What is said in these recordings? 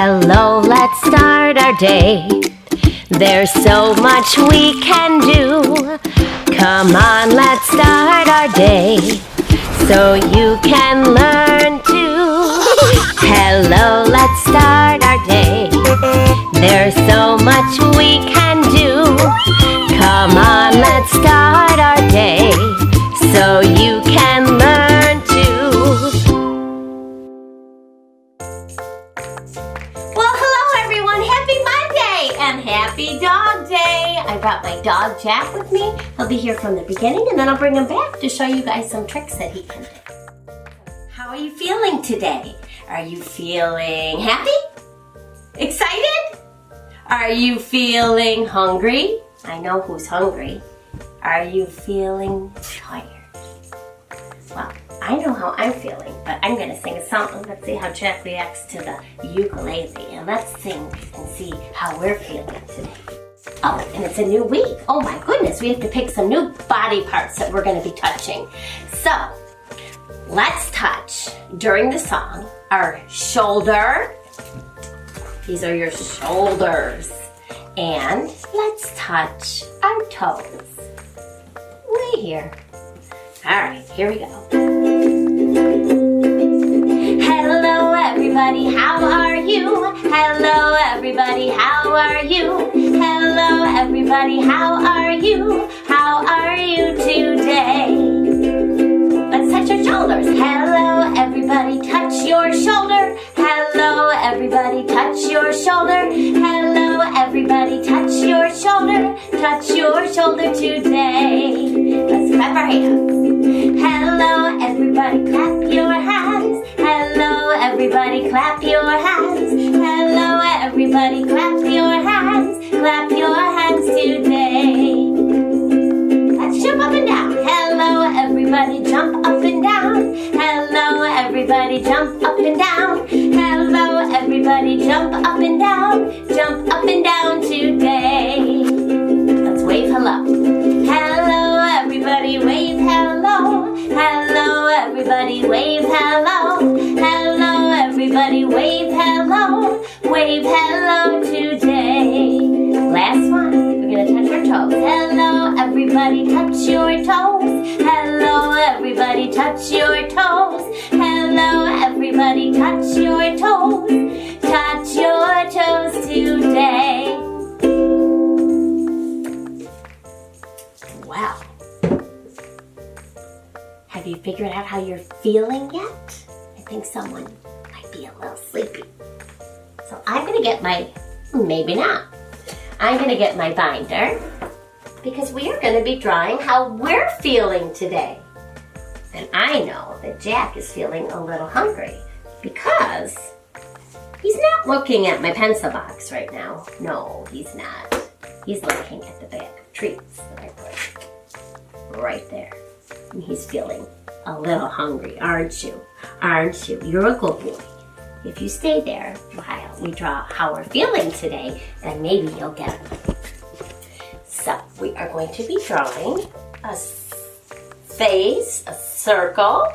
Hello, let's start our day. There's so much we can do. Come on, let's start our day so you can learn too. Hello, let's start our day. There's so much we can do. Come on, let's start our day so you can learn too. Well, hello everyone. Happy Monday and happy Dog Day. I brought my dog Jack with me. He'll be here from the beginning and then I'll bring him back to show you guys some tricks that he can do. How are you feeling today? Are you feeling happy? Excited? Are you feeling hungry? I know who's hungry. Are you feeling tired? Well, I know how I'm feeling, but I'm going to sing a song. Let's see how Jack reacts to the ukulele. And let's sing and see how we're feeling today. Oh, and it's a new week. Oh my goodness, we have to pick some new body parts that we're going to be touching. So, let's touch, during the song, our shoulder. These are your shoulders. And let's touch our toes. Way here. All right, here we go. Hello everybody, how are you? Hello everybody, how are you? Hello everybody, how are you? How are you today? Let's touch our shoulders. Hello everybody, touch your shoulder. Hello everybody, touch your shoulder. Hello everybody, touch your shoulder. Touch your shoulder today. Let's clap our hands. Hello everybody, clap your hands. Hello everybody, clap your hands. Hello everybody, clap your hands. Clap your hands today. Let's jump up and down. Hello everybody, jump up and down. Hello everybody, jump up and down. Hello everybody, jump up and down. Jump up and down today. Let's wave hello. Hello everybody, wave hello. Hello everybody, wave hello. Hello everybody, wave hello. Wave hello today. Last one, we're gonna touch our toes. Hello everybody, touch your toes. Hello everybody, touch your toes. Hello everybody, touch your toes. Touch your toes today. Wow. Have you figured out how you're feeling yet? I think someone might be a little sleepy. So I'm gonna get maybe not. I'm gonna get my binder because we are gonna be drawing how we're feeling today. And I know that Jack is feeling a little hungry because he's not looking at my pencil box right now. No, he's not. He's looking at the bag of treats that I put right there. And he's feeling a little hungry, aren't you? Aren't you? You're a good boy. If you stay there while we draw how we're feeling today, then maybe you'll get it. So we are going to be drawing a face, a circle,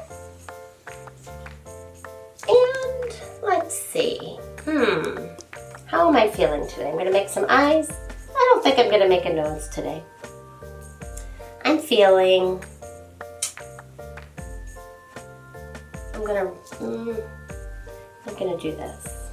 and let's see. How am I feeling today? I'm going to make some eyes. I don't think I'm going to make a nose today. I'm feeling, I'm gonna do this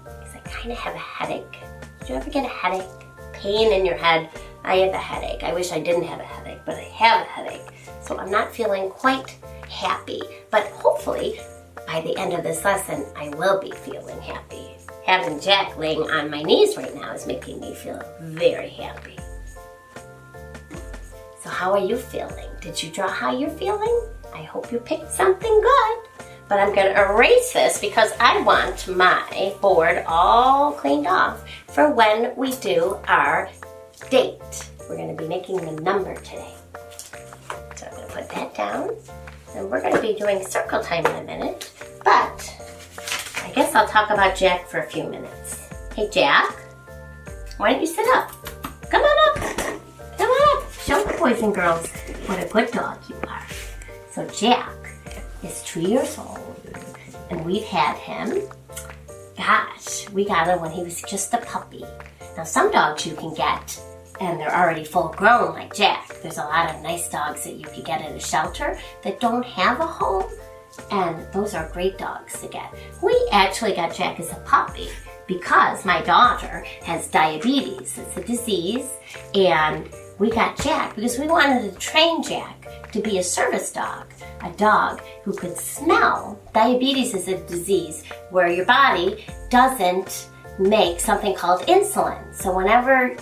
because I kind of have a headache. Did you ever get a headache? Pain in your head? I have a headache. I wish I didn't have a headache, but I have a headache. So I'm not feeling quite happy, but hopefully by the end of this lesson, I will be feeling happy. Having Jack laying on my knees right now is making me feel very happy. So how are you feeling? Did you draw how you're feeling? I hope you picked something good. But I'm going to erase this because I want my board all cleaned off for when we do our date. We're going to be making the number today. So I'm going to put that down. And we're going to be doing circle time in a minute. But I guess I'll talk about Jack for a few minutes. Hey Jack, why don't you sit up? Come on up. Come on up. Show the boys and girls what a good dog you are. So Jack is 2 years old, and we've had him gosh, we got him when he was just a puppy. Now some dogs you can get and they're already full grown like Jack. There's a lot of nice dogs that you could get at a shelter that don't have a home, and those are great dogs to get. We actually got Jack as a puppy because my daughter has diabetes. It's a disease, and we got Jack because we wanted to train Jack to be a service dog, a dog who could smell. Diabetes is a disease where your body doesn't make something called insulin. So whenever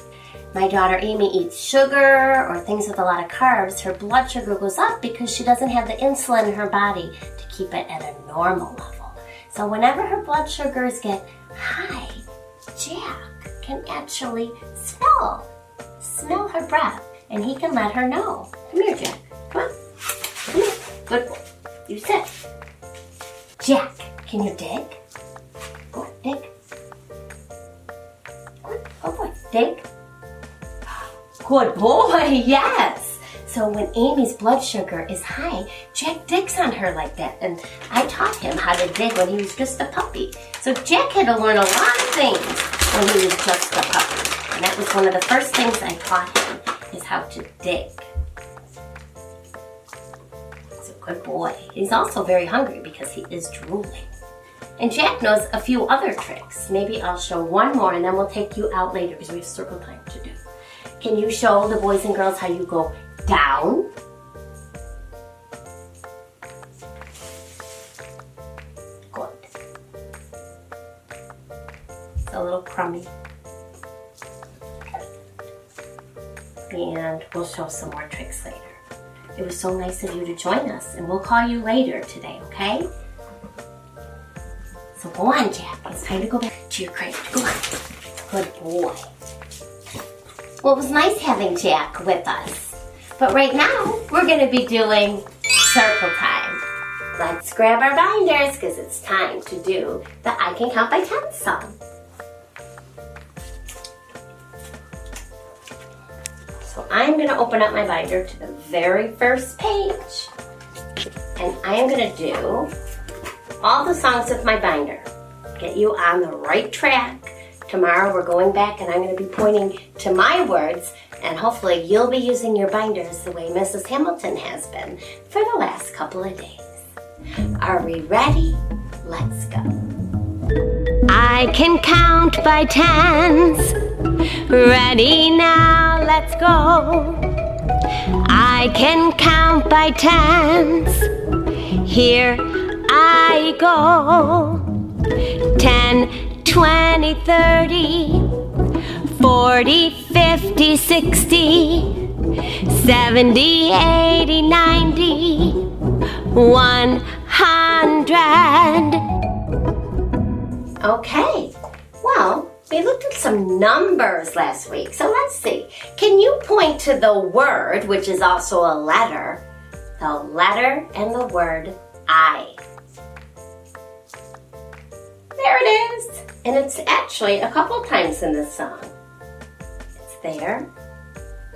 my daughter Amy eats sugar or things with a lot of carbs, her blood sugar goes up because she doesn't have the insulin in her body to keep it at a normal level. So whenever her blood sugars get high, Jack can actually smell her breath, and he can let her know. Come here, Jack. Come on. Come here. Good boy. You sit. Jack, can you dig? Go on, dig. Good. Oh boy, dig. Good boy, yes. So when Amy's blood sugar is high, Jack digs on her like that. And I taught him how to dig when he was just a puppy. So Jack had to learn a lot of things when he was just a puppy. And that was one of the first things I taught him, is how to dig. He's a good boy. He's also very hungry because he is drooling. And Jack knows a few other tricks. Maybe I'll show one more and then we'll take you out later because we have circle time to do. Can you show the boys and girls how you go down? Good. It's a little crummy. And we'll show some more tricks later. It was so nice of you to join us, and we'll call you later today, okay? So go on, Jack. It's time to go back to your crate. Go on. Good boy. Well, it was nice having Jack with us. But right now, we're going to be doing circle time. Let's grab our binders because it's time to do the I Can Count by 10 song. So I'm going to open up my binder to the very first page. And I am going to do all the songs of my binder. Get you on the right track. Tomorrow we're going back and I'm going to be pointing to my words, and hopefully you'll be using your binders the way Mrs. Hamilton has been for the last couple of days. Are we ready? Let's go. I can count by tens. Ready now, let's go. I can count by tens. Here I go. 10, 20, 30, 40, 50, 60, 70, 80, 90, 100. Okay, well, we looked at some numbers last week, so let's see. Can you point to the word, which is also a letter, the letter and the word I? There it is. And it's actually a couple times in this song. It's there,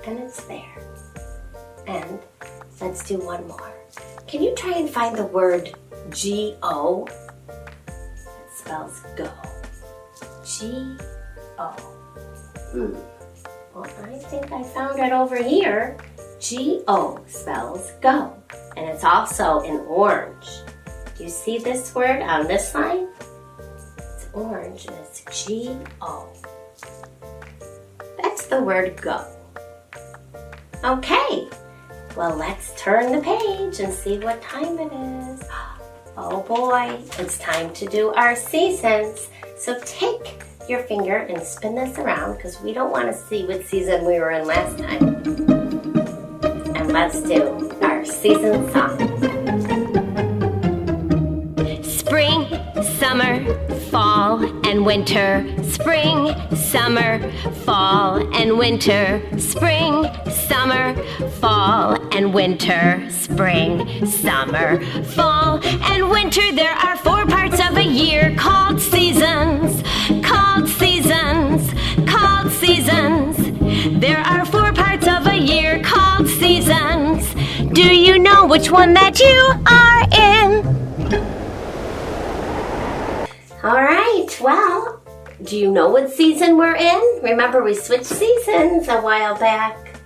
and it's there. And let's do one more. Can you try and find the word G-O? That spells go. G-O. Well, I think I found it over here. G-O spells go. And it's also in orange. Do you see this word on this line? Orange, and it's G-O. That's the word go. Okay, well, let's turn the page and see what time it is. Oh boy, it's time to do our seasons. So take your finger and spin this around because we don't want to see what season we were in last time. And let's do our season song. Spring, summer, fall and winter. Spring, summer, fall and winter. Spring, summer, fall and winter. Spring, summer, fall and winter. There are 4 parts of a year called seasons. Called seasons. Called seasons. There are 4 parts of a year called seasons. Do you know which one that you are in? All right, Well, do you know what season we're in? Remember, we switched seasons a while back.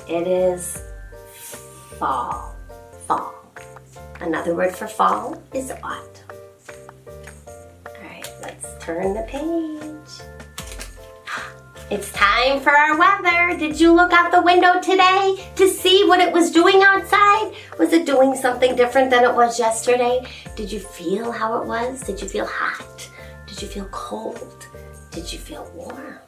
It is fall. Fall. Another word for fall is autumn. All right, let's turn the page. It's time for our weather. Did you look out the window today to see what it was doing outside? Was it doing something different than it was yesterday? Did you feel how it was? Did you feel hot? Did you feel cold? Did you feel warm?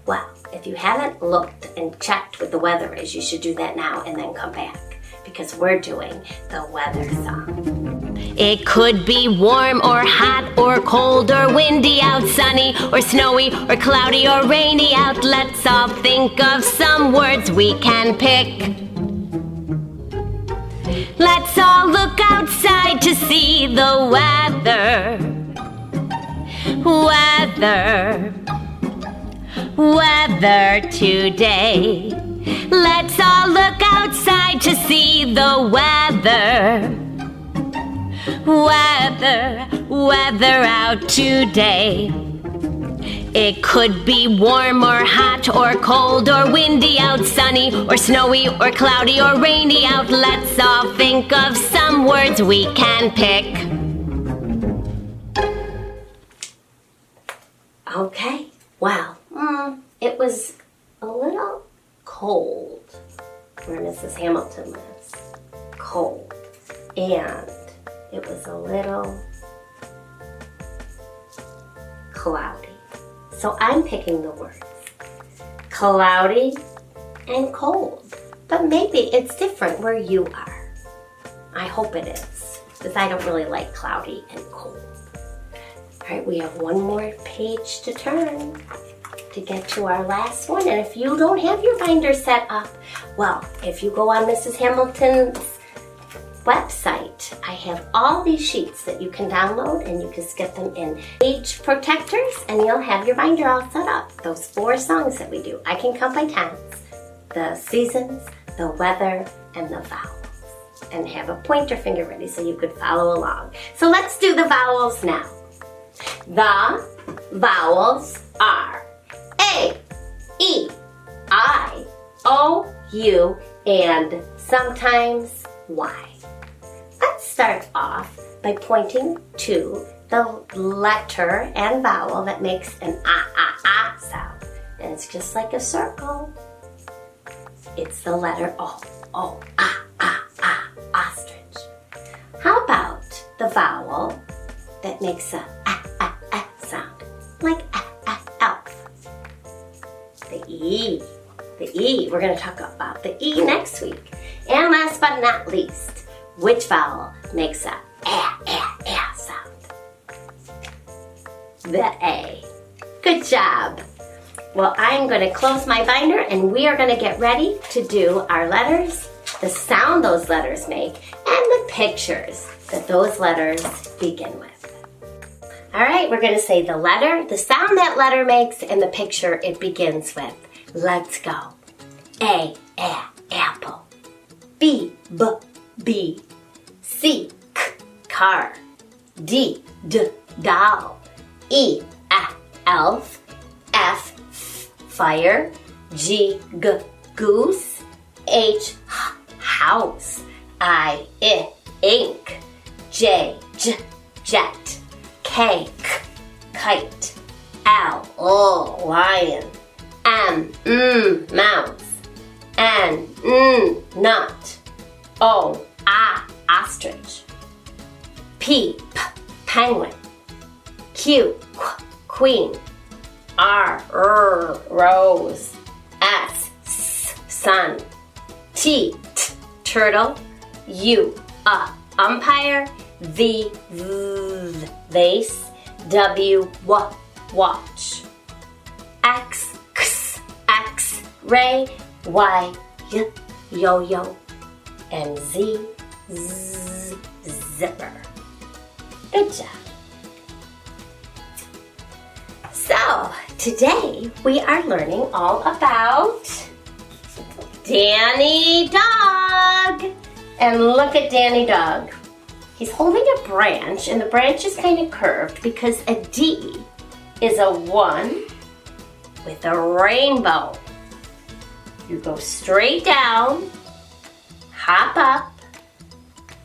Well, if you haven't looked and checked what the weather is, you should do that now and then come back, because we're doing the weather song. It could be warm or hot or cold or windy out, sunny or snowy or cloudy or rainy out. Let's all think of some words we can pick. Let's all look outside to see the weather. Weather today. Let's all look outside to see the weather. Weather out today. It could be warm or hot or cold or windy out, sunny or snowy or cloudy or rainy out. Let's all think of some words we can pick. Okay, well, it was a little cold where Mrs. Hamilton lives. Cold. And it was a little cloudy. So I'm picking the words cloudy and cold. But maybe it's different where you are. I hope it is, because I don't really like cloudy and cold. All right, we have one more page to turn to get to our last one. And if you don't have your binder set up, well, if you go on Mrs. Hamilton's website, I have all these sheets that you can download, and you can get them in page protectors, and you'll have your binder all set up. Those 4 songs that we do. I can count by tens. The seasons, the weather, and the vowels. And have a pointer finger ready so you could follow along. So let's do the vowels now. The vowels are A, E, I, O, U, and sometimes Y. Let's start off by pointing to the letter and vowel that makes an ah sound. And it's just like a circle. It's the letter O. O, ostrich. How about the vowel that makes a sound, like elf? The E. The E. We're going to talk about the E next week. And last but not least, which vowel makes a sound? The A. Good job. Well, I'm going to close my binder, and we are going to get ready to do our letters, the sound those letters make, and the pictures that those letters begin with. All right, we're going to say the letter, the sound that letter makes, and the picture it begins with. Let's go. A, apple. B, bee. C, car. D, doll. E, elf. F, fire. G, goose. H, house. I, ink. J, jet. K, kite. L, lion. M, mouse. N, nut. O, ostrich. P, penguin. Q, queen. R, rose. S, sun. T, turtle. U, umpire. V, vase. W, watch. X, ray. Y, yo-yo. And Z, zipper. Good job. So, today we are learning all about Danny Dog. And look at Danny Dog. He's holding a branch, and the branch is kind of curved because a D is a 1 with a rainbow. You go straight down, hop up,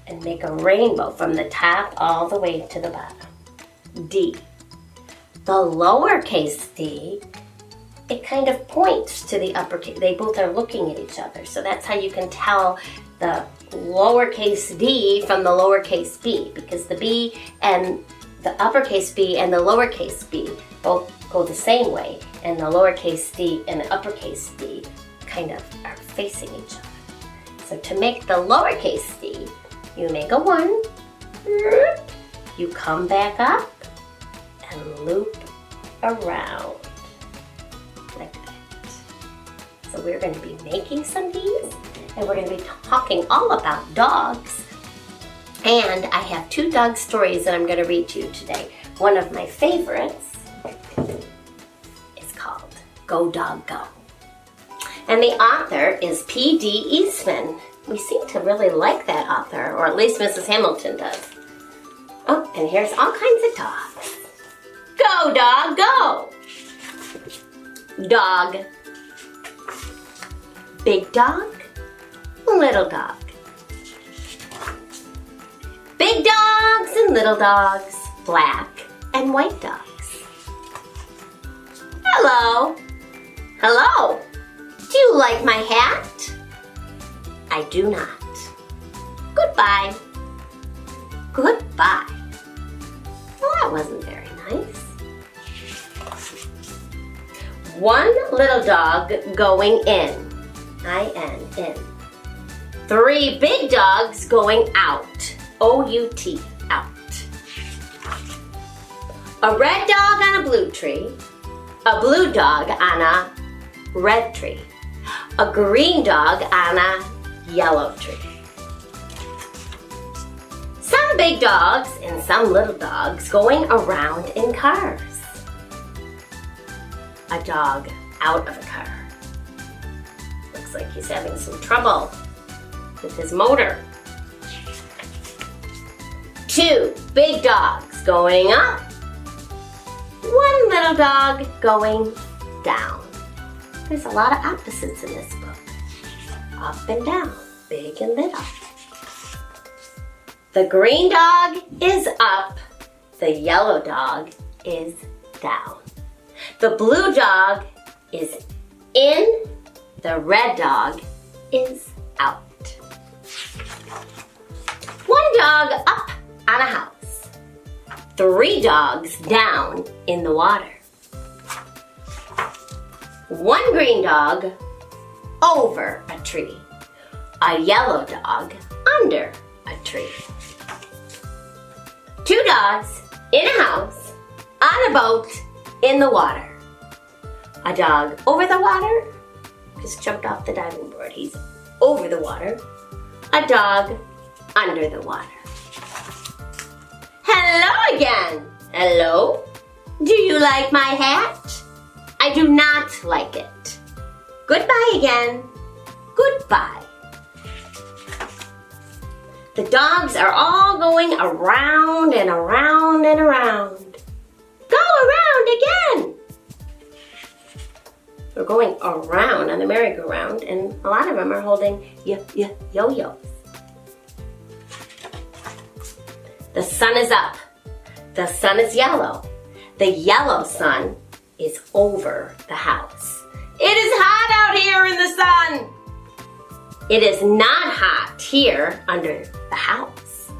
and make a rainbow from the top all the way to the bottom. D. The lowercase d, it kind of points to the uppercase. They both are looking at each other. So that's how you can tell the lowercase d from the lowercase b, because the b and the uppercase b and the lowercase b both go the same way, and the lowercase d and the uppercase d kind of are facing each other. So to make the lowercase d, you make a 1, you come back up and loop around like that. So we're going to be making some Ds, and we're going to be talking all about dogs. And I have 2 dog stories that I'm going to read to you today. One of my favorites is called Go Dog Go. And the author is P.D. Eastman. We seem to really like that author, or at least Mrs. Hamilton does. Oh, and here's all kinds of dogs. Go, dog, go! Dog. Big dog, little dog. Big dogs and little dogs, black and white dogs. Hello. Hello. Do you like my hat? I do not. Goodbye. Goodbye. Well, that wasn't very nice. One little dog going in. I-N, in. 3 big dogs going out. O-U-T, out. A red dog on a blue tree. A blue dog on a red tree. A green dog on a yellow tree. Some big dogs and some little dogs going around in cars. A dog out of a car. Looks like he's having some trouble with his motor. 2 big dogs going up. 1 little dog going down. There's a lot of opposites in this book. Up and down, big and little. The green dog is up. The yellow dog is down. The blue dog is in. The red dog is out. 1 dog up on a house. 3 dogs down in the water. 1 green dog over a tree. A yellow dog under a tree. 2 dogs in a house, on a boat, in the water. A dog over the water, just jumped off the diving board. He's over the water. A dog under the water. Hello again. Hello. Do you like my hat? I do not like it. Goodbye again. Goodbye. The dogs are all going around and around and around. Go around again. They're going around on the merry-go-round, and a lot of them are holding yo-yos. The sun is up. The sun is yellow. The yellow sun is over the house. It is hot out here in the sun. It is not hot here under the house.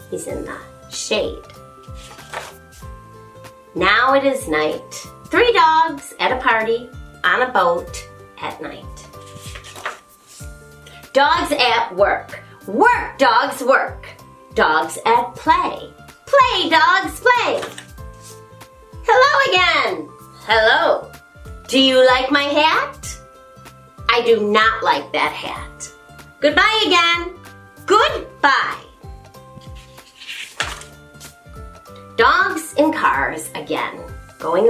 He's in the shade. Now it is night. 3 dogs at a party on a boat at night. Dogs at work. Work, dogs, work. Dogs at play. Play, dogs, play. Hello again. Hello. Do you like my hat? I do not like that hat. Goodbye again. Goodbye. Dogs in cars again. Going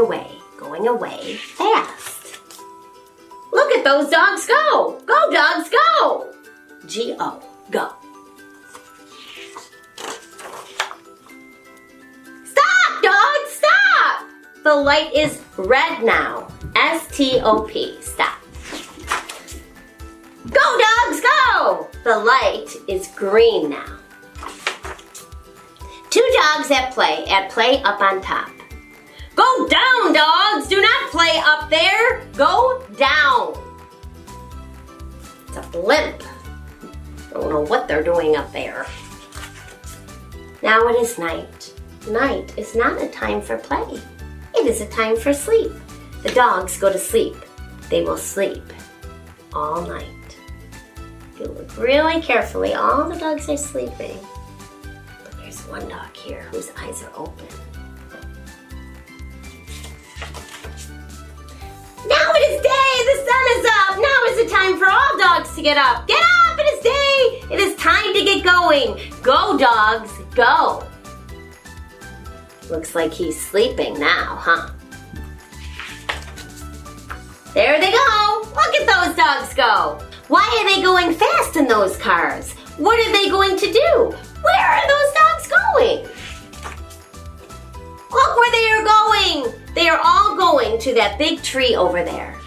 away fast. Look at those dogs go. Go, dogs, go. G-O, go. the light is red now. S-T-O-P. Stop. Go, dogs, go! The light is green now. Two dogs at play up on top. Go down, dogs! Do not play up there! Go down! It's a blimp. I don't know what they're doing up there. Now it is night. Night is not a time for play. It is a time for sleep. The dogs go to sleep. They will sleep all night. If you look really carefully, all the dogs are sleeping. But there's one dog here whose eyes are open. Now it is day! The sun is up! Now is the time for all dogs to get up! Get up! It is day! It is time to get going! Go, dogs, go! Looks like he's sleeping now, huh? There they go! Look at those dogs go! Why are they going fast in those cars? What are they going to do? Where are those dogs going? Look where they are going! They are all going to that big tree over there.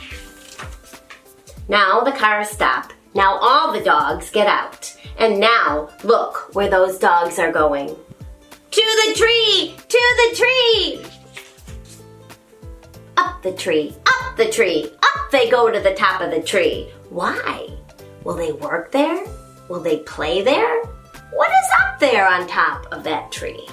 Now the cars stop. Now all the dogs get out. And now look where those dogs are going. To the tree! To the tree! Up the tree, up the tree, up they go to the top of the tree. Why? Will they work there? Will they play there? What is up there on top of that tree?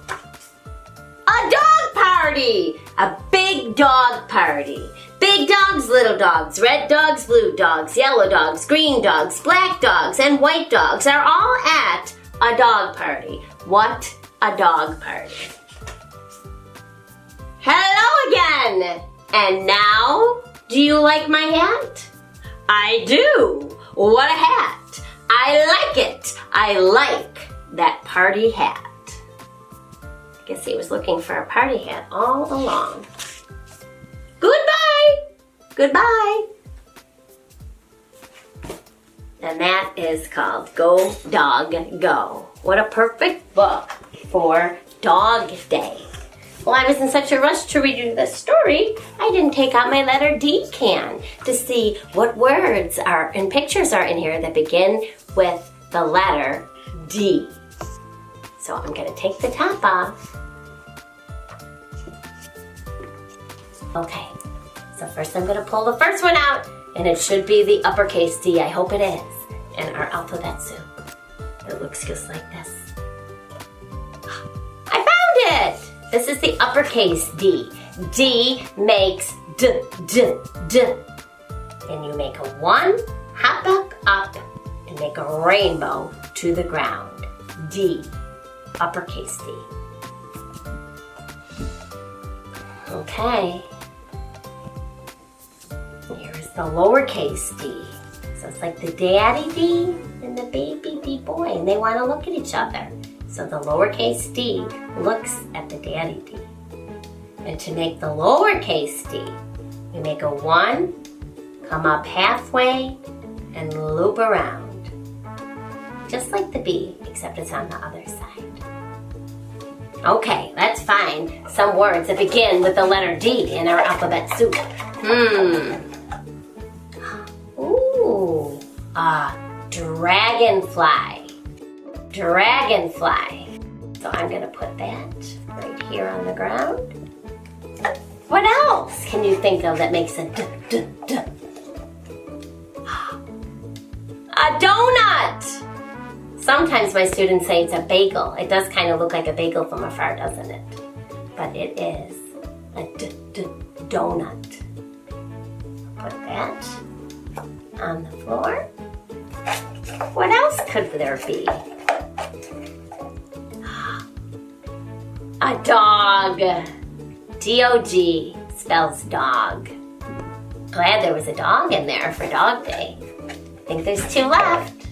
A dog party! A big dog party. Big dogs, little dogs, red dogs, blue dogs, yellow dogs, green dogs, black dogs, and white dogs are all at a dog party. What a dog party. Hello again! And now, do you like my hat? I do! What a hat! I like it! I like that party hat. I guess he was looking for a party hat all along. Goodbye! Goodbye! And that is called Go Dog Go. What a perfect book for Dog Day. Well, I was in such a rush to read you the story, I didn't take out my letter D can to see what words are and pictures are in here that begin with the letter D. So I'm going to take the top off. Okay, so first I'm going to pull the first one out, and it should be the uppercase D. I hope it is, in our alphabet soup. It looks just like this. I found it! This is the uppercase D. D makes D, D, D. And you make a 1, hop back up, and make a rainbow to the ground. D, uppercase D. Okay. Here's the lowercase d. So it's like the daddy D and the baby D boy, and they want to look at each other. So the lowercase d looks at the daddy D. And to make the lowercase d, you make a 1, come up halfway, and loop around. Just like the B, except it's on the other side. Okay, let's find some words that begin with the letter D in our alphabet soup. Ooh, dragonfly. Dragonfly. So I'm gonna put that right here on the ground. What else can you think of that makes a D, D, D? A donut! Sometimes my students say it's a bagel. It does kind of look like a bagel from afar, doesn't it? But it is a donut. Put that on the floor. What else could there be? A dog. D-O-G spells dog. Glad there was a dog in there for Dog Day. I think there's 2 left.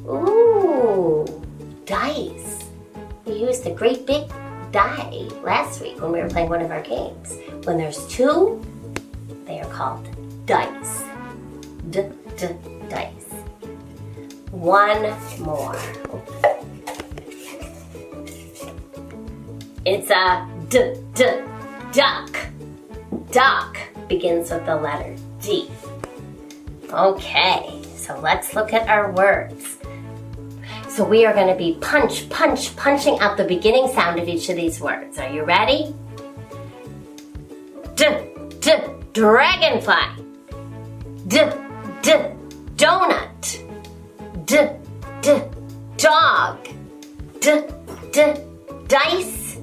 Ooh, dice. We used a great big die last week when we were playing one of our games. When there's 2, they are called dice. Dice. 1 more. It's a Duck. Duck begins with the letter D. Okay, so let's look at our words. So we are going to be punching out the beginning sound of each of these words. Are you ready? Dragonfly. Donut. Dog. Dice.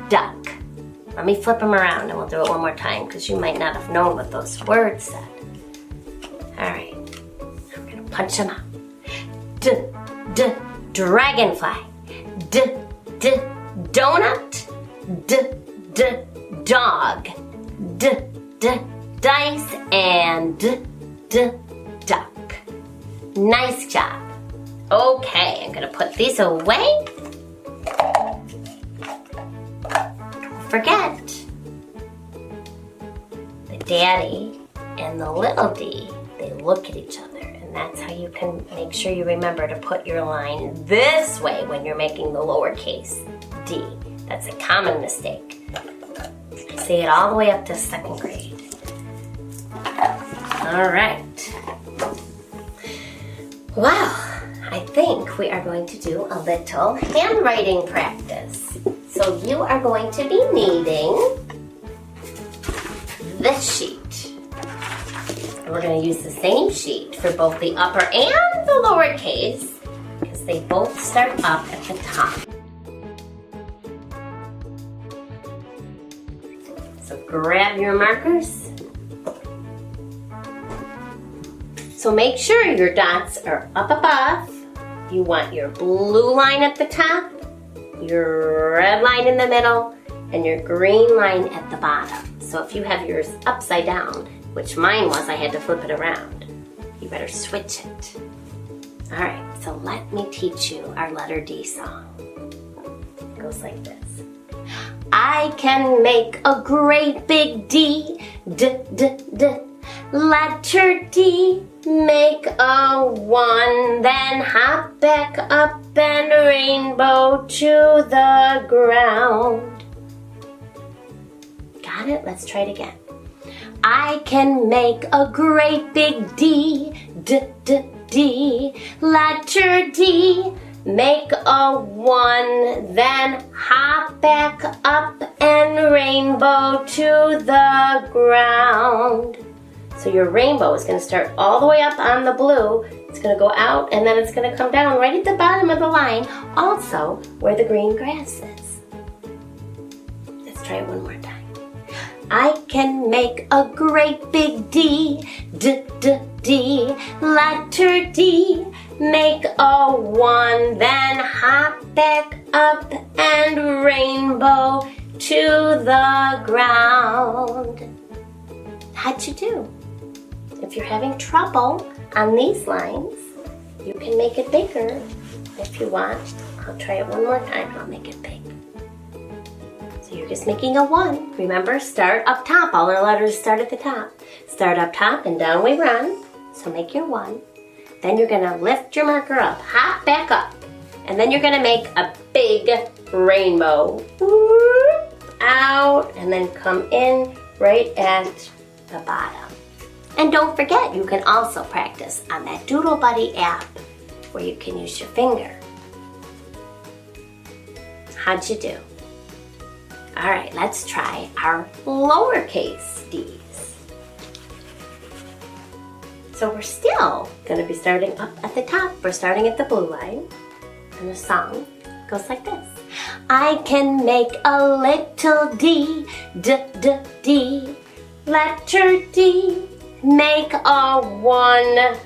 Duck. Let me flip them around and we'll do it one more time because you might not have known what those words said. All right, I'm going to punch them out. Dragonfly. Donut. Dog. Dice and duck. Nice job. Okay, I'm going to put these away. Don't forget, the daddy and the little d, they look at each other, and that's how you can make sure you remember to put your line this way when you're making the lowercase d. That's a common mistake. I say it all the way up to 2nd grade. All right. Well, I think we are going to do a little handwriting practice. So you are going to be needing this sheet. And we're going to use the same sheet for both the upper and the lowercase because they both start up at the top. So grab your markers. So make sure your dots are up above. You want your blue line at the top, your red line in the middle, and your green line at the bottom. So if you have yours upside down, which mine was, I had to flip it around, you better switch it. All right, so let me teach you our letter D song. It goes like this. I can make a great big D, letter D, make a 1, then hop back up and rainbow to the ground. Got it? Let's try it again. I can make a great big D, letter D, make a 1, then hop back up and rainbow to the ground. So your rainbow is going to start all the way up on the blue. It's going to go out and then it's going to come down right at the bottom of the line, also where the green grass is. Let's try it one more time. I can make a great big D, letter D, make a 1, then hop back up and rainbow to the ground. How'd you do? If you're having trouble on these lines, you can make it bigger if you want. I'll try it one more time. I'll make it big. So you're just making a 1. Remember, start up top. All our letters start at the top. Start up top and down we run. So make your 1. Then you're going to lift your marker up, hop back up, and then you're going to make a big rainbow. Out, and then come in right at the bottom. And don't forget, you can also practice on that Doodle Buddy app where you can use your finger. How'd you do? All right, let's try our lowercase d's. So we're still going to be starting up at the top. We're starting at the blue line. And the song goes like this. I can make a little d, letter D, make a 1,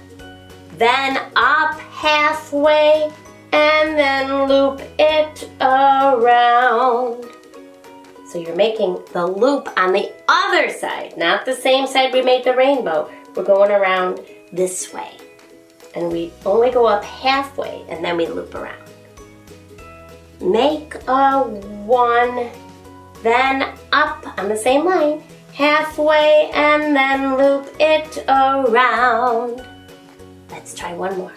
then up halfway, and then loop it around. So you're making the loop on the other side, not the same side we made the rainbow. We're going around this way. And we only go up halfway, and then we loop around. Make a 1, then up on the same line, halfway, and then loop it around. Let's try one more.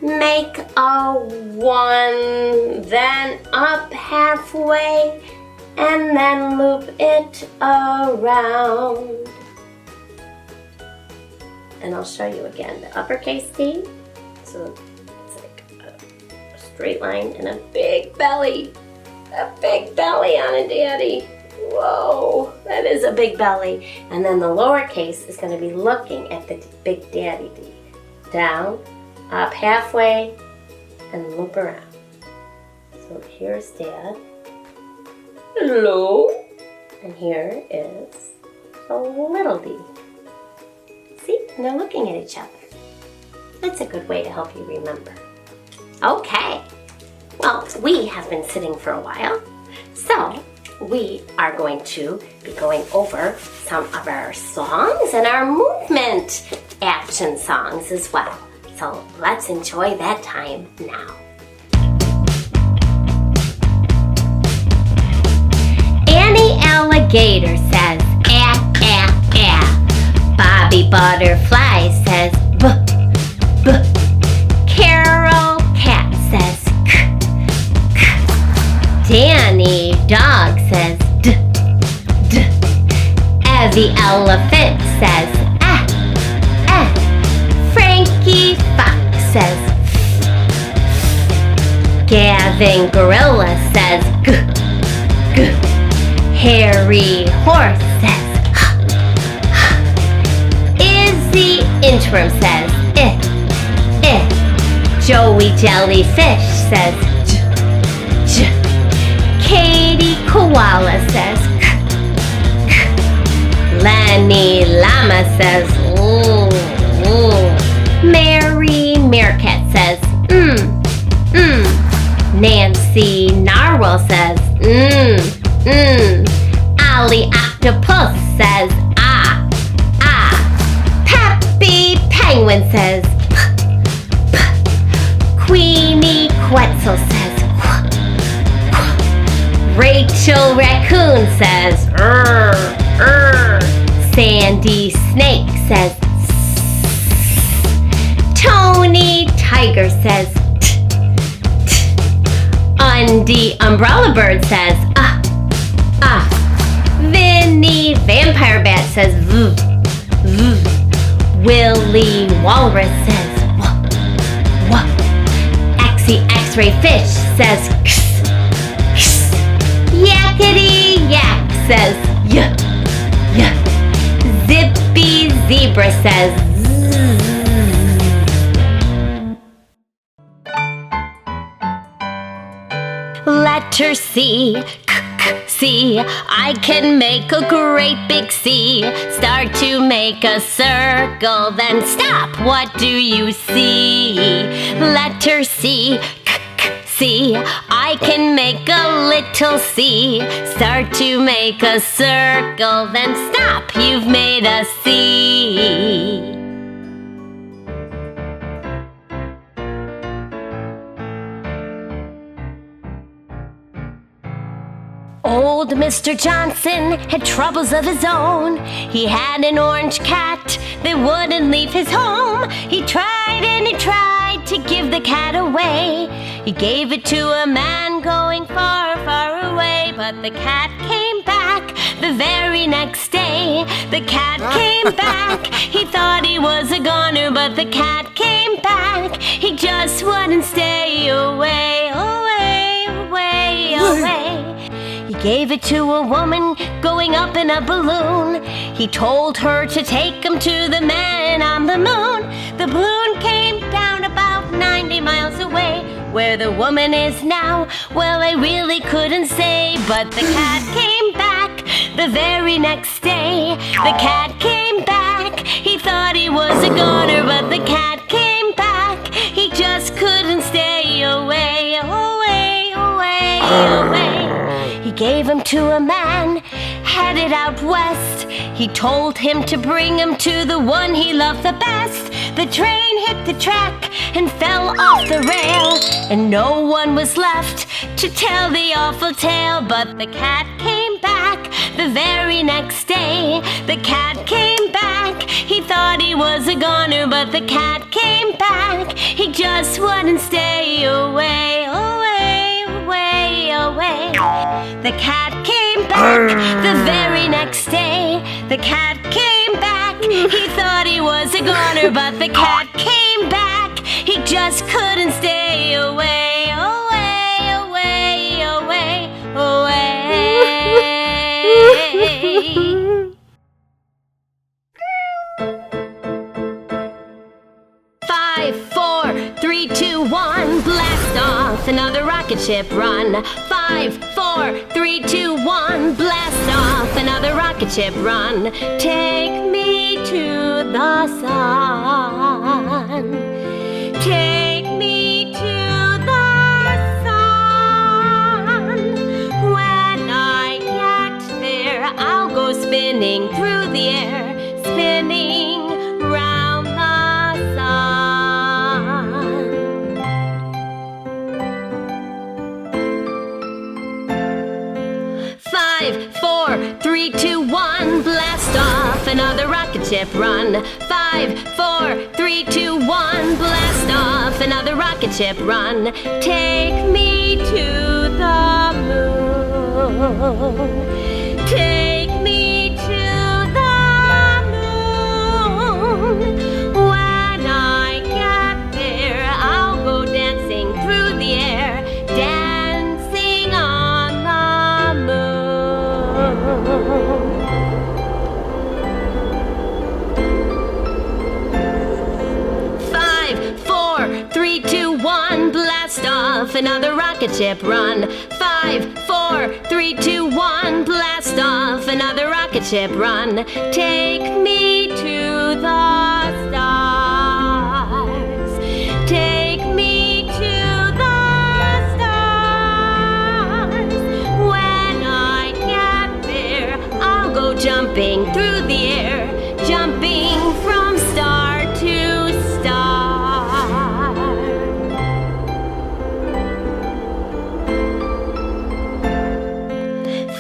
Make a 1, then up halfway, and then loop it around. And I'll show you again the uppercase D. So it's like a straight line and a big belly. A big belly on a daddy. Whoa, that is a big belly. And then the lowercase is going to be looking at the big daddy D. Down, up halfway, and loop around. So here's Dad. Hello. And here is a little D. See? And they're looking at each other. That's a good way to help you remember. Okay. Well, we have been sitting for a while, so we are going to be going over some of our songs and our movement action songs as well. So let's enjoy that time now. Annie Alligator says, ah, ah, ah. Bobby Butterfly says, buh, buh. Carol Cat says, k, k. Danny Dog says, d, d. Evie Elephant says, ah, ah. Frankie Fox says, f. Gavin Gorilla says, g, g. Harry Horse says, h, h. Izzy Inchworm says, eh, eh. Joey Jellyfish says, j, j. Katie Koala says, k, k. Lenny Llama says, ooh, ooh. Mary Meerkat says, Nancy Narwhal says, Ollie Octopus says, ah, ah. Peppy Penguin says, p, p. Queenie Quetzal says, qu, qu. Rachel Raccoon says, Sandy Snake says, Tony Tiger says, t, t. Undy Umbrella Bird says, ah, ah. Vinny Vampire Bat says, v, v. Willie Walrus says, wah, wah. Axie X-Ray Fish says, ks, ks. Yakety Yak says, y, y. Zippy Zebra says, zzz. Letter C, k, k, C. I can make a great big C. Start to make a circle, then stop. What do you see? Letter C, k, k, C. I can make a little C. Start to make a circle, then stop. You've made a C. Old Mr. Johnson had troubles of his own. He had an orange cat that wouldn't leave his home. He tried and he tried to give the cat away. He gave it to a man going far, far away. But the cat came back the very next day. The cat came back. He thought he was a goner, but the cat came back. He just wouldn't stay away, away, away, away. He gave it to a woman going up in a balloon. He told her to take him to the man on the moon. The balloon came down about 90 miles away. Where the woman is now, well, I really couldn't say. But the cat came back the very next day. The cat came back. He thought he was a goner, but the cat came back. He just couldn't stay away, away, away, away. He gave him to a man headed out west. He told him to bring him to the one he loved the best. The train hit the track and fell off the rail, and no one was left to tell the awful tale. But the cat came back the very next day. The cat came back. He thought he was a goner, but the cat came back. He just wouldn't stay away, away, away, away. The cat came back the very next day. The cat came back. He thought he was a goner, but the cat came back. He just couldn't stay away, away, away, away, away. 5, 4, 3, 2, 1, blast off, another rocket ship run. 5, 4, 3, 2, 1, blast off, another rocket ship run. Take me to the sun. Take me to the sun. When I get there, I'll go spinning through the air, spinning round the sun. 5, 4, 3, 2, 1, blast off, another rocket ship run. 5, 4, 3, 2, 1, blast off, another rocket ship run. Take me to the moon. Take me to the moon. When I get there, I'll go dancing through the air, dancing on the moon. 5, 4, 3, 2, 1, blast off, another rocket ship run. 5, 4, 3, 2, 1, blast off, another rocket ship run. Take me to the stars. Take me to the stars. When I get there, I'll go jumping through the air, jumping from star to star.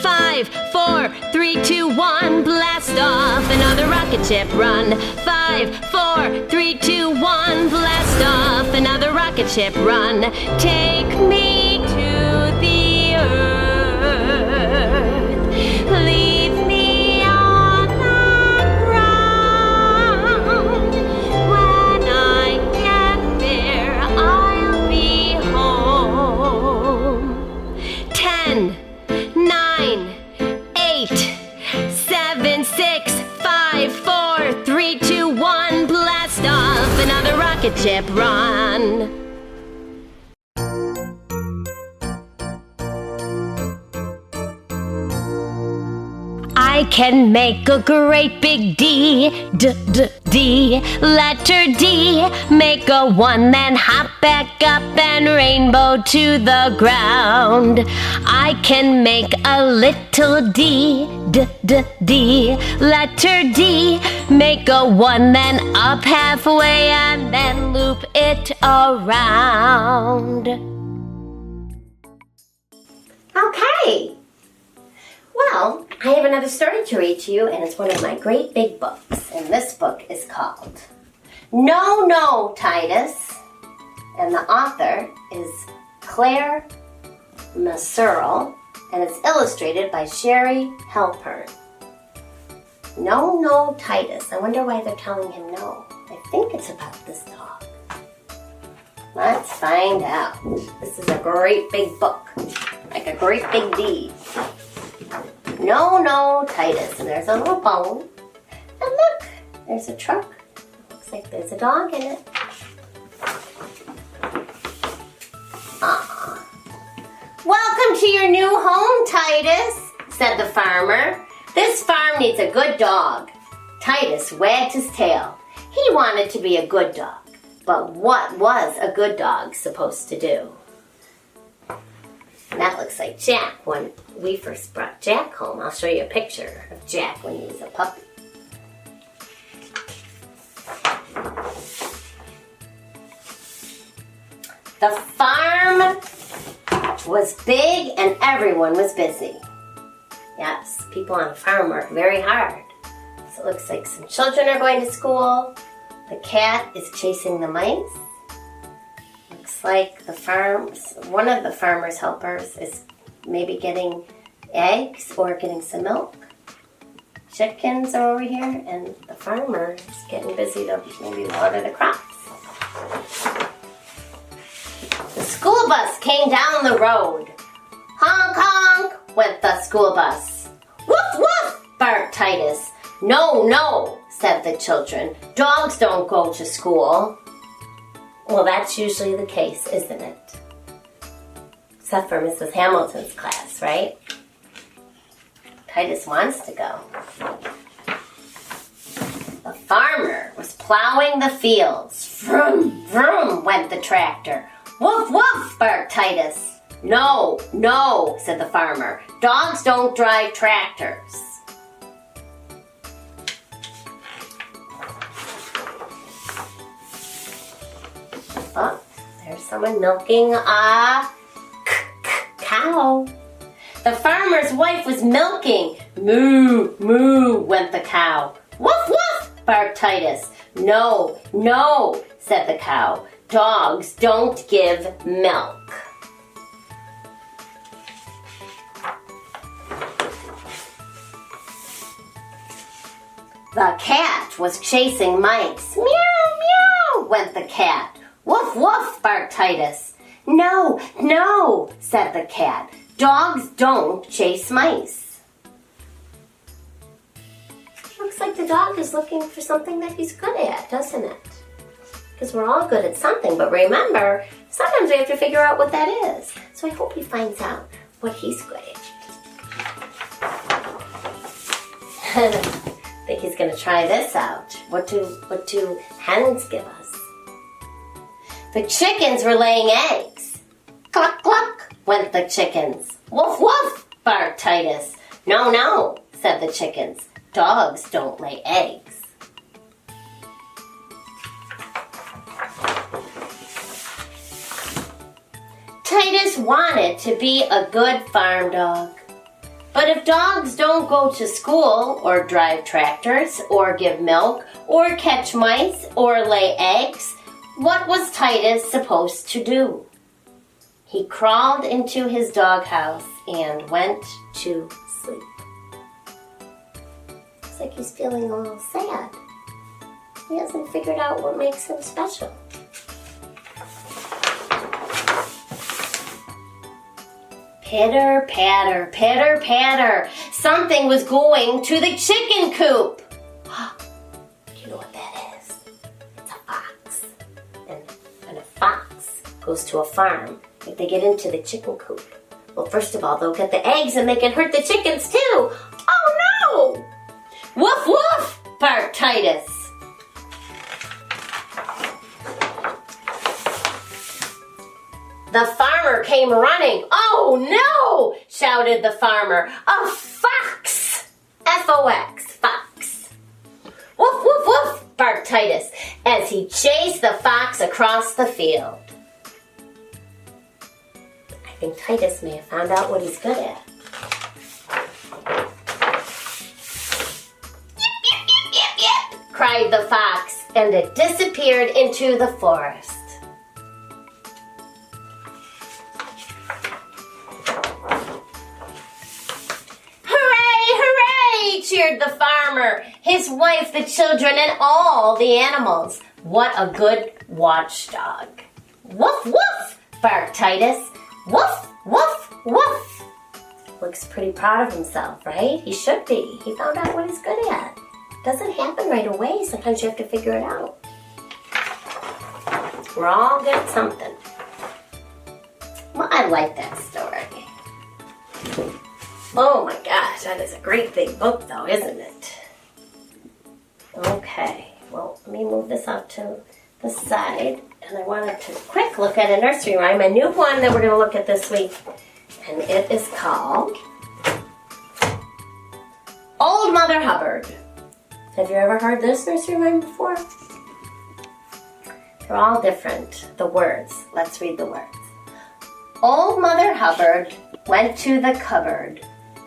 5, 4, 3, 2, 1, blast off, another rocket ship run. 5, 4, 3, 2, 1, blast off, another rocket ship run. Take me to the earth. Leave me on the ground. When I get there, I'll be home. 10, 9, 8, 7, 6, 5, 4, 3, 2, 1, blast off, another rocket ship run. I can make a great big D, D, letter D. Make a 1, then hop back up and rainbow to the ground. I can make a little D, D, letter D. Make a 1, then up halfway and then loop it around. Okay. Well, I have another story to read to you, and it's one of my great big books. And this book is called No, No, Titus. And the author is Claire Massurel, and it's illustrated by Sherry Halpern. No, No, Titus. I wonder why they're telling him no. I think it's about this dog. Let's find out. This is a great big book, like a great big D. No, No, Titus. And there's a little bone. And look, there's a truck. Looks like there's a dog in it. Aww. Welcome to your new home, Titus, said the farmer. This farm needs a good dog. Titus wagged his tail. He wanted to be a good dog. But what was a good dog supposed to do? And that looks like Jack when we first brought Jack home. I'll show you a picture of Jack when he was a puppy. The farm was big and everyone was busy. Yes, people on a farm work very hard. So it looks like some children are going to school. The cat is chasing the mice. like one of the farmer's helpers is maybe getting eggs or getting some milk. Chickens are over here, and the farmer is getting busy to maybe water the crops. The school bus came down the road. Honk, honk, went the school bus. Woof, woof, barked Titus. No, no, said the children. Dogs don't go to school. Well, that's usually the case, isn't it? Except for Mrs. Hamilton's class, right? Titus wants to go. The farmer was plowing the fields. Vroom, vroom, went the tractor. Woof, woof, barked Titus. No, no, said the farmer. Dogs don't drive tractors. Oh, there's someone milking a cow. The farmer's wife was milking. Moo, moo, went the cow. Woof, woof, barked Titus. No, no, said the cow. Dogs don't give milk. The cat was chasing mice. Meow, meow, went the cat. Woof, woof, barked Titus. No, no, said the cat. Dogs don't chase mice. Looks like the dog is looking for something that he's good at, doesn't it? Because we're all good at something, but remember, sometimes we have to figure out what that is. So I hope he finds out what he's good at. I think he's going to try this out. What do hens give us? The chickens were laying eggs. Cluck, cluck, went the chickens. Woof, woof, barked Titus. No, no, said the chickens. Dogs don't lay eggs. Titus wanted to be a good farm dog. But if dogs don't go to school, or drive tractors, or give milk, or catch mice, or lay eggs, what was Titus supposed to do? He crawled into his doghouse and went to sleep. Looks like he's feeling a little sad. He hasn't figured out what makes him special. Pitter, patter, pitter, patter. Something was going to the chicken coop. Do you know what that is? It's a fox. And a fox goes to a farm. If they get into the chicken coop, well, first of all, they'll get the eggs and they can hurt the chickens too. Oh no! Woof, woof, barked Titus. The farmer came running. Oh no! Shouted the farmer. A fox! F-O-X, fox. Woof, woof, woof, barked Titus as he chased the fox across the field. I think Titus may have found out what he's good at. Yip, yip, yip, yip, yip, cried the fox, and it disappeared into the forest. Cheered the farmer, his wife, the children, and all the animals. What a good watchdog. Woof, woof, barked Titus. Woof, woof, woof. Looks pretty proud of himself, right? He should be. He found out what he's good at. Doesn't happen right away. Sometimes you have to figure it out. We're all good at something. Well, I like that story. Oh my gosh, that is a great big book though, isn't it? Okay, well, let me move this out to the side. And I wanted to quick look at a nursery rhyme, a new one that we're going to look at this week. And it is called Old Mother Hubbard. Have you ever heard this nursery rhyme before? They're all different, the words. Let's read the words. Old Mother Hubbard went to the cupboard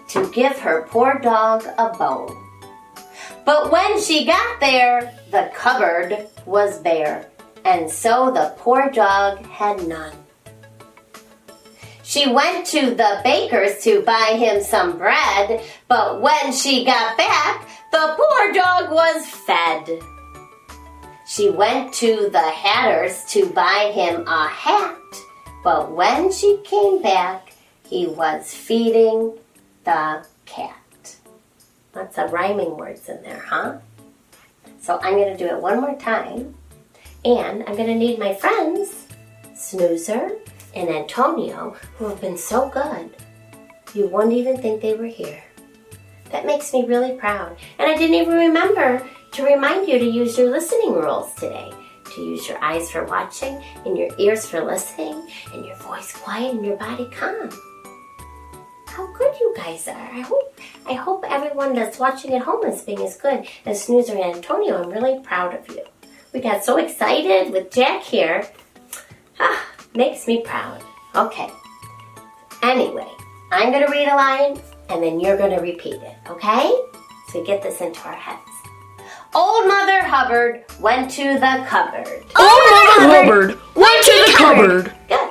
to give her poor dog a bone. But when she got there, the cupboard was bare, And so the poor dog had none. She went to the baker's to buy him some bread, but when she got back, the poor dog was fed. She went to the hatter's to buy him a hat, but when she came back, he was feeding the cat. Lots of rhyming words in there, huh? So I'm going to do it one more time, and I'm going to need my friends, Snoozer and Antonio, who have been so good. You wouldn't even think they were here. That makes me really proud. And I didn't even remember to remind you to use your listening rules today. To use your eyes for watching, and your ears for listening, and your voice quiet and your body calm. How good you guys are. I hope everyone that's watching at home is being as good as Snoozer and Antonio. I'm really proud of you. We got so excited with Jack here. Makes me proud. Okay. Anyway, I'm going to read a line, and then you're going to repeat it, okay? So we get this into our heads. Old Mother Hubbard went to the cupboard. Old Mother Hubbard went to the cupboard. Good.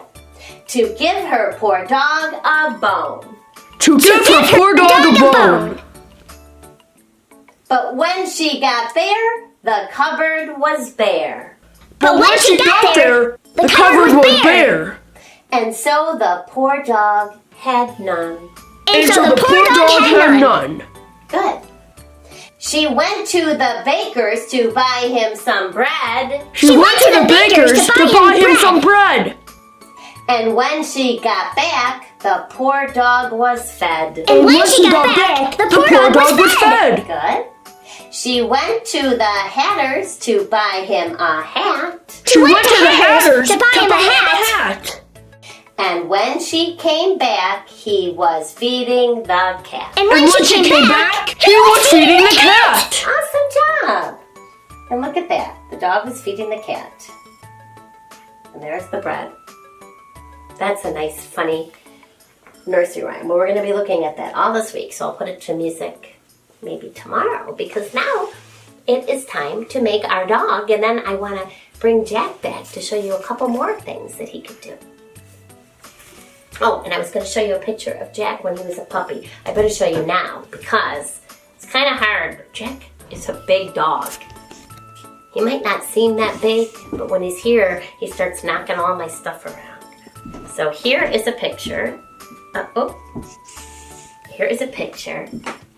To give her poor dog a bone. To give her poor dog a bone. But when she got there, the cupboard was bare. But when she got there, the cupboard was bare. And so the poor dog had none. And so the poor dog had none. Good. She went to the baker's to buy him some bread. She went to the baker's to buy him some bread. And when she got back, the poor dog was fed. And when she got back, the poor dog was fed. Good. She went to the hatter's to buy him a hat. She went to the hatter's to buy him a hat. And when she came back, he was feeding the cat. And when she came back, he was feeding the cat. Awesome job. And look at that. The dog was feeding the cat. And there's the bread. That's a nice, funny nursery rhyme. Well, we're going to be looking at that all this week, so I'll put it to music maybe tomorrow, because now it is time to make our dog, and then I want to bring Jack back to show you a couple more things that he could do. Oh, and I was going to show you a picture of Jack when he was a puppy. I better show you now, because it's kind of hard. Jack is a big dog. He might not seem that big, but when he's here, he starts knocking all my stuff around. So here is a picture. Here is a picture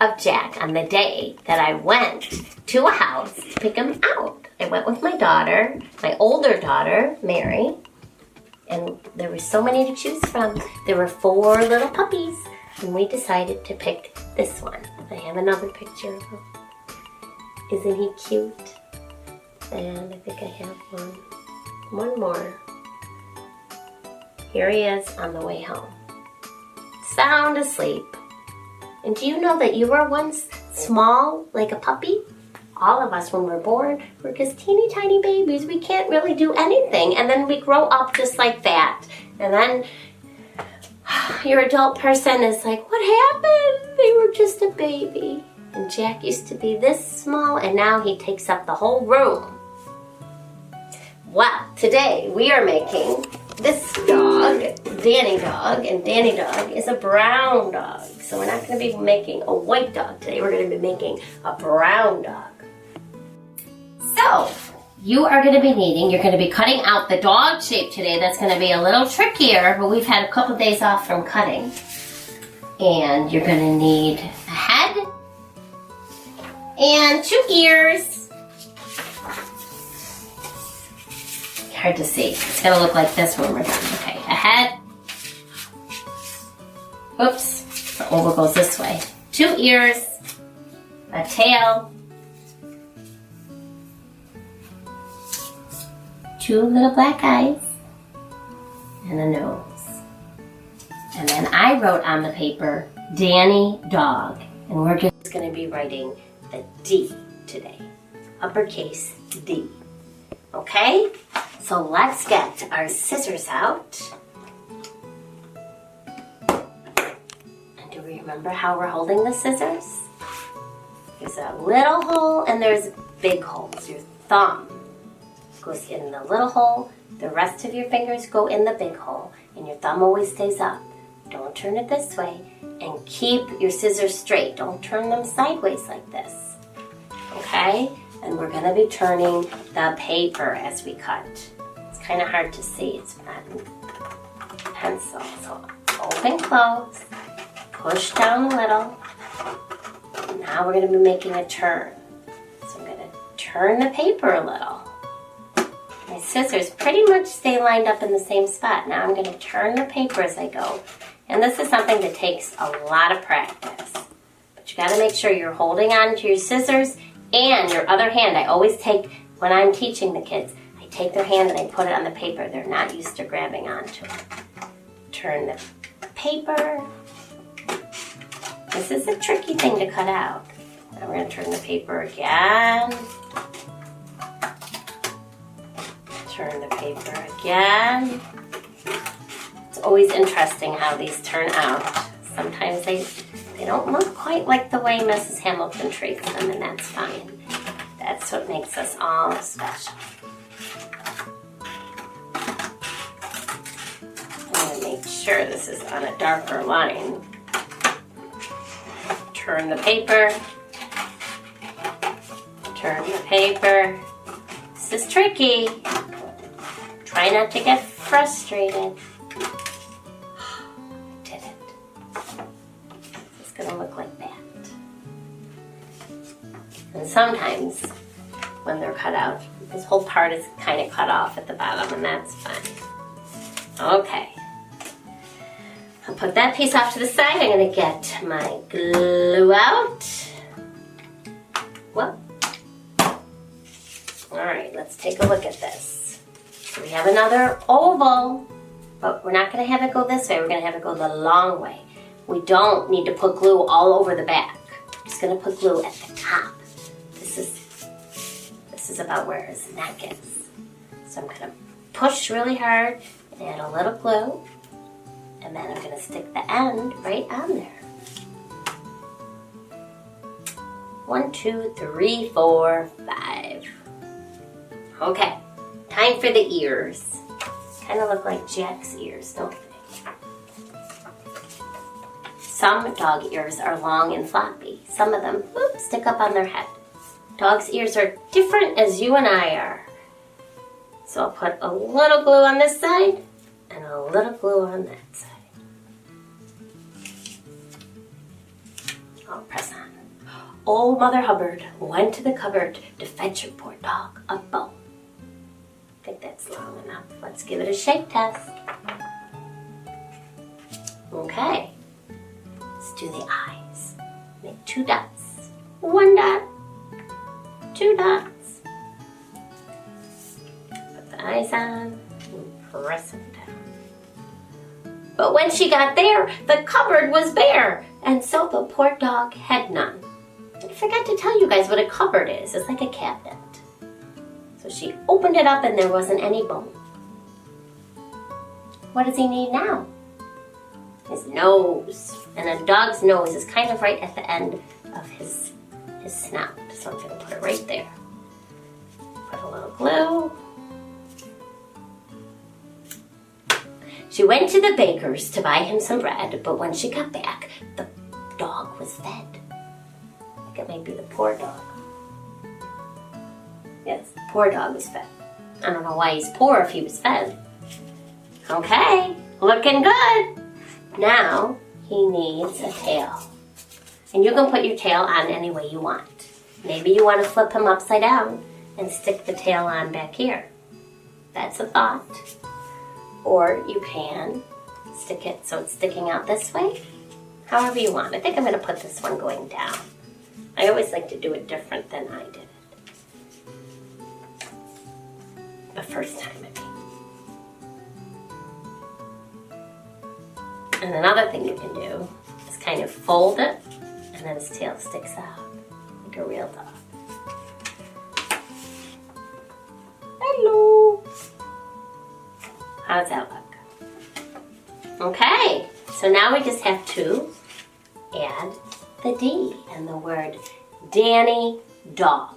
of Jack on the day that I went to a house to pick him out. I went with my daughter, my older daughter, Mary, and there were so many to choose from. There were 4 little puppies, and we decided to pick this one. I have another picture of him. Isn't he cute? And I think I have one more. Here he is on the way home, sound asleep. And do you know that you were once small, like a puppy? All of us, when we're born, we're just teeny tiny babies. We can't really do anything. And then we grow up just like that. And then your adult person is like, what happened? They were just a baby. And Jack used to be this small, and now he takes up the whole room. Well, today we are making this dog, Danny Dog, and Danny Dog is a brown dog. So we're not going to be making a white dog today. We're going to be making a brown dog. So, you are going to be needing, you're going to be cutting out the dog shape today. That's going to be a little trickier, but we've had a couple days off from cutting. And you're going to need a head and 2 ears. Hard to see. It's going to look like this when we're done. Okay, a head. Oops. The oval goes this way. 2 ears. A tail. 2 little black eyes. And a nose. And then I wrote on the paper, Danny Dog. And we're just going to be writing the D today. Uppercase D. Okay? So let's get our scissors out. And do we remember how we're holding the scissors? There's a little hole and there's big holes, your thumb. goes in the little hole. The rest of your fingers go in the big hole. And your thumb always stays up. Don't turn it this way. And keep your scissors straight. Don't turn them sideways like this. Okay? And we're going to be turning the paper as we cut. It's kind of hard to see. It's not in pencil. So open, close. Push down a little. Now we're going to be making a turn. So I'm going to turn the paper a little. My scissors pretty much stay lined up in the same spot. Now I'm going to turn the paper as I go. And this is something that takes a lot of practice. But you got to make sure you're holding on to your scissors and your other hand. I always take, when I'm teaching the kids, I take their hand and I put it on the paper. They're not used to grabbing onto it. Turn the paper. This is a tricky thing to cut out. Now we're going to turn the paper again. Turn the paper again. It's always interesting how these turn out. Sometimes they don't look quite like the way Mrs. Hamilton treats them, and that's fine. That's what makes us all special. I'm going to make sure this is on a darker line. Turn the paper. Turn the paper. This is tricky. Try not to get frustrated. I did it. It's going to look like that. And sometimes when they're cut out, this whole part is kind of cut off at the bottom, and that's fine. Okay. I'll put that piece off to the side. I'm going to get my glue out. Whoop. All right, let's take a look at this. So we have another oval, but we're not going to have it go this way. We're going to have it go the long way. We don't need to put glue all over the back. We're just going to put glue at the top. This is about where his neck is. So I'm going to push really hard and add a little glue. And then I'm going to stick the end right on there. 1, 2, 3, 4, 5. Okay, time for the ears. Kind of look like Jack's ears, don't they? Some dog ears are long and floppy. Some of them stick up on their head. Dog's ears are different as you and I are. So I'll put a little glue on this side and a little glue on that side. I'll press on. Old Mother Hubbard went to the cupboard to fetch her poor dog a bone. I think that's long enough. Let's give it a shake test. Okay. Let's do the eyes. Make 2 dots. 1 dot. 2 dots. Put the eyes on and press them down. But when she got there, the cupboard was bare, and so the poor dog had none. I forgot to tell you guys what a cupboard is. It's like a cabinet. So she opened it up and there wasn't any bone. What does he need now? His nose. And a dog's nose is kind of right at the end of his snout. So I'm going to put it right there. Put a little glue. She went to the baker's to buy him some bread, but when she got back, the dog was fed. I think it might be the poor dog. Yes, the poor dog was fed. I don't know why he's poor if he was fed. Okay, looking good. Now he needs a tail. And you can put your tail on any way you want. Maybe you want to flip him upside down and stick the tail on back here. That's a thought. Or you can stick it so it's sticking out this way. However you want. I think I'm going to put this one going down. I always like to do it different than I did it. The first time, I mean. And another thing you can do is kind of fold it, and then his tail sticks out like a real dog. Hello! How does that look? Okay, so now we just have to add the D and the word Danny Dog.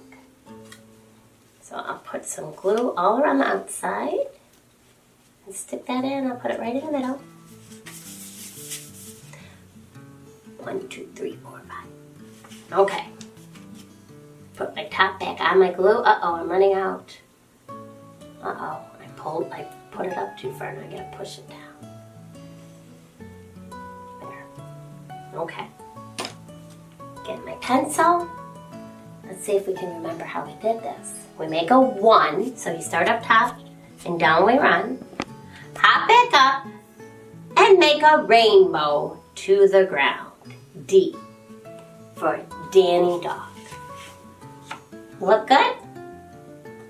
So I'll put some glue all around the outside and stick that in. I'll put it right in the middle. 1, 2, 3, 4, 5. Okay. Put my top back on my glue. Uh-oh, I'm running out. Uh-oh, I put it up too far and I gotta push it down. There. Okay. Get my pencil. Let's see if we can remember how we did this. We make a 1, so you start up top and down we run. Hop back up and make a rainbow to the ground. D for Danny Dog. Look good?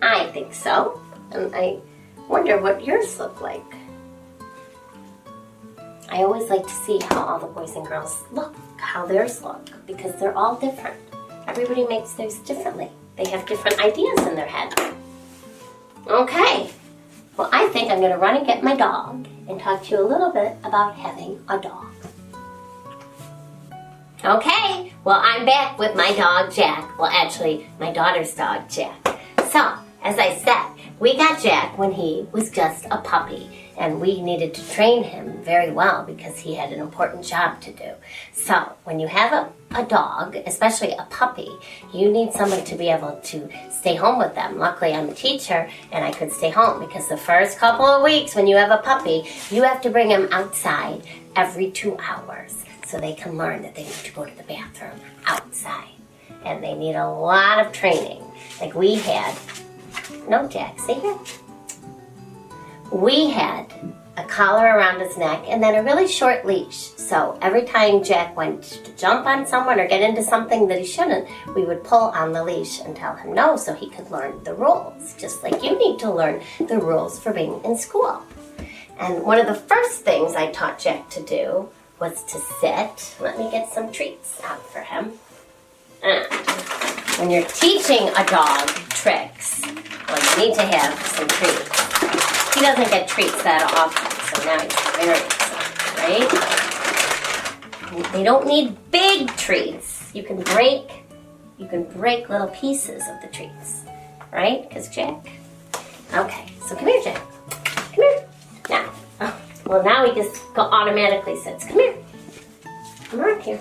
I think so. And I wonder what yours look like. I always like to see how all the boys and girls look, how theirs look, because they're all different. Everybody makes theirs differently. They have different ideas in their head. Okay. Well, I think I'm going to run and get my dog and talk to you a little bit about having a dog. Okay, well, I'm back with my dog, Jack. Well, actually, my daughter's dog, Jack. So, as I said, we got Jack when he was just a puppy, and we needed to train him very well because he had an important job to do. So, when you have a dog, especially a puppy, you need someone to be able to stay home with them. Luckily, I'm a teacher, and I could stay home because the first couple of weeks when you have a puppy, you have to bring him outside every 2 hours. So they can learn that they need to go to the bathroom outside. And they need a lot of training. Like we had, no Jack, stay here. We had a collar around his neck and then a really short leash. So every time Jack went to jump on someone or get into something that he shouldn't, we would pull on the leash and tell him no so he could learn the rules. Just like you need to learn the rules for being in school. And one of the first things I taught Jack to do was to sit. Let me get some treats out for him. When you're teaching a dog tricks, well, you need to have some treats. He doesn't get treats that often, so now he's very excited, right? They don't need big treats. You can break little pieces of the treats, right? Because Jack. Okay, so come here, Jack. Come here. Now. Well, now he just automatically sits. Come here. Come right here.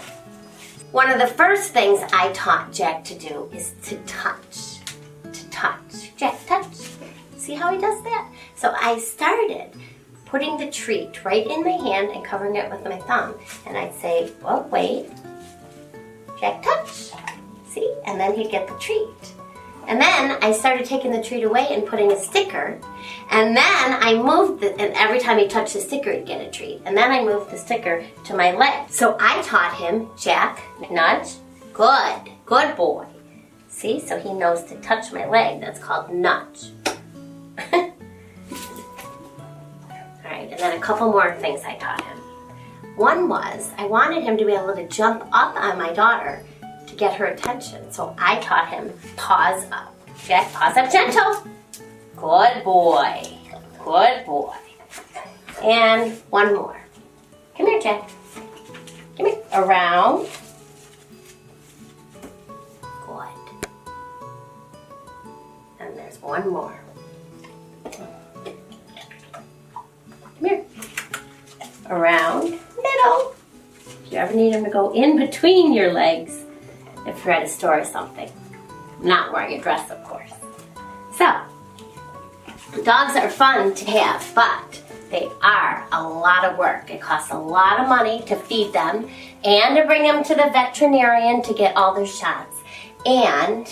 One of the first things I taught Jack to do is to touch. To touch. Jack, touch. See how he does that? So I started putting the treat right in my hand and covering it with my thumb. And I'd say, well, wait. Jack, touch. See? And then he'd get the treat. And then I started taking the treat away and putting a sticker. And then I moved it, and every time he touched the sticker, he'd get a treat. And then I moved the sticker to my leg. So I taught him, Jack, nudge, good boy. See, so he knows to touch my leg. That's called nudge. All right, and then a couple more things I taught him. One was, I wanted him to be able to jump up on my daughter to get her attention. So I taught him paws up. Jack, paws up gentle. Good boy. Good boy. And one more. Come here, Jack. Come here. Around. Good. And there's one more. Come here. Around. Middle. If you ever need him to go in between your legs, if you're at a store or something. I'm not wearing a dress, of course. So, dogs are fun to have, but they are a lot of work. It costs a lot of money to feed them and to bring them to the veterinarian to get all their shots. And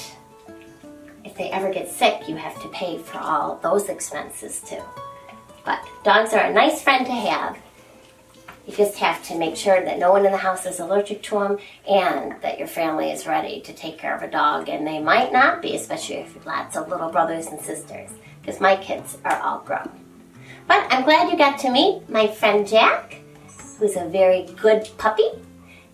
if they ever get sick, you have to pay for all those expenses too. But dogs are a nice friend to have. You just have to make sure that no one in the house is allergic to them and that your family is ready to take care of a dog. And they might not be, especially if you have lots of little brothers and sisters, because my kids are all grown. But I'm glad you got to meet my friend Jack, who's a very good puppy.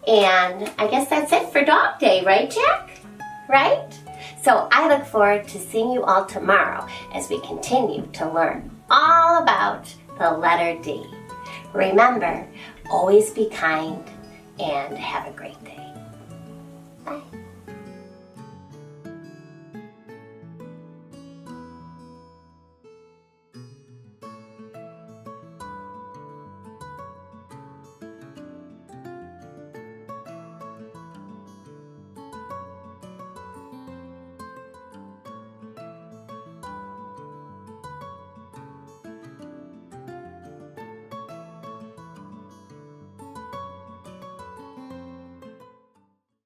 And I guess that's it for Dog Day, right, Jack? Right? So I look forward to seeing you all tomorrow as we continue to learn all about the letter D. Remember, always be kind and have a great day. Bye.